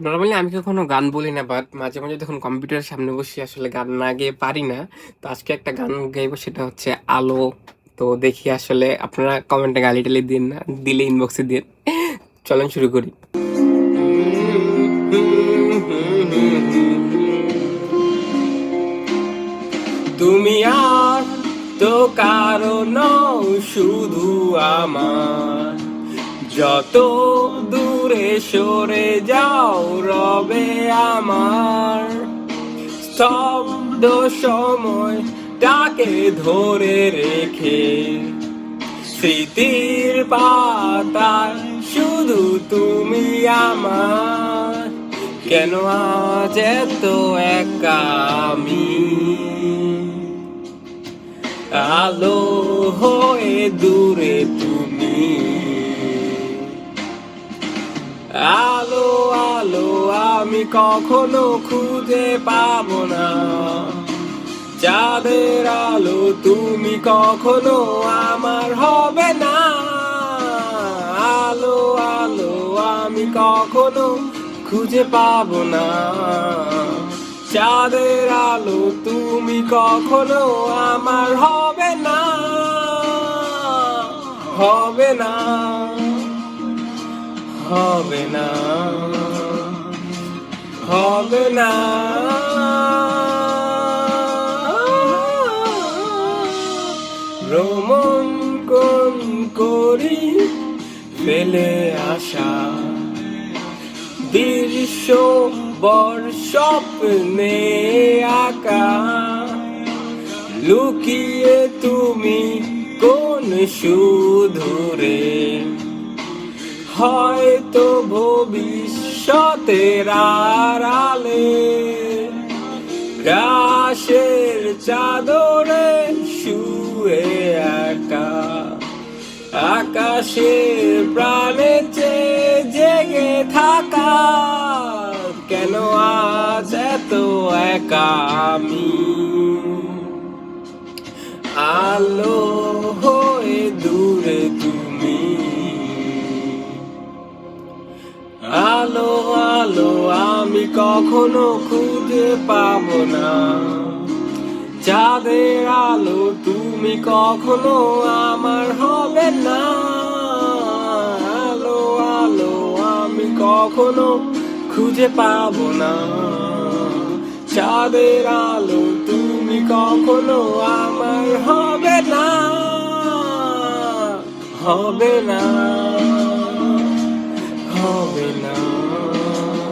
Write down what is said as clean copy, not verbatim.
Normally আমি কখনো গান বলি না, বাট মাঝে মাঝে যখন কম্পিউটারের সামনে বসি আসলে গান না গেয়ে পারি না। তো আজকে একটা গান গাইবো, সেটা হচ্ছে আলো। তো দেখি আসলে আপনারা কমেন্টে গালি টালি দিন না, দিলে ইনবক্সে দিন। চলেন শুরু করি। তুমি আর তো কারো নও, শুধু আমার। যত দূরে সরে যাও রবে আমার। স্তব্ধ সময়টাকে ধরে রেখে স্মৃতির পাতায় শুধু তুমি আমার। কেন আজ এত একা আমি, আলো হয়ে দূরে তুমি। আলো আলো আমি কখনো খুঁজে পাবো না, চাঁদের আলো তুমি কখনো আমার হবে না। আলো আলো আমি কখনো খুঁজে পাবো না, চাঁদের আলো তুমি কখনো আমার হবে না। হবে না, হবে না, হবে না। ভ্রমণ কোন করি ফেলে আসা দৃশ্য বর স্বপ্নে আঁকা। লুকিয়ে তুমি কোন সুদূরে, হয়তো ভবিষ্যতের আড়ালে। গ্রাসের চাদরে শুয়ে একা, আকাশের প্রাণে চেয়ে জেগে থাকা। কেন আজ এত একা আমি, আলো হয়ে দূরে তুমি। আলো আলো আমি কখনো খুঁজে পাবো না, চাঁদের আলো তুমি কখনো আমার হবে না। আলো আলো আমি কখনো খুঁজে পাবো না, চাঁদের আলো তুমি কখনো আমার হবে না। হবে না, হবে না।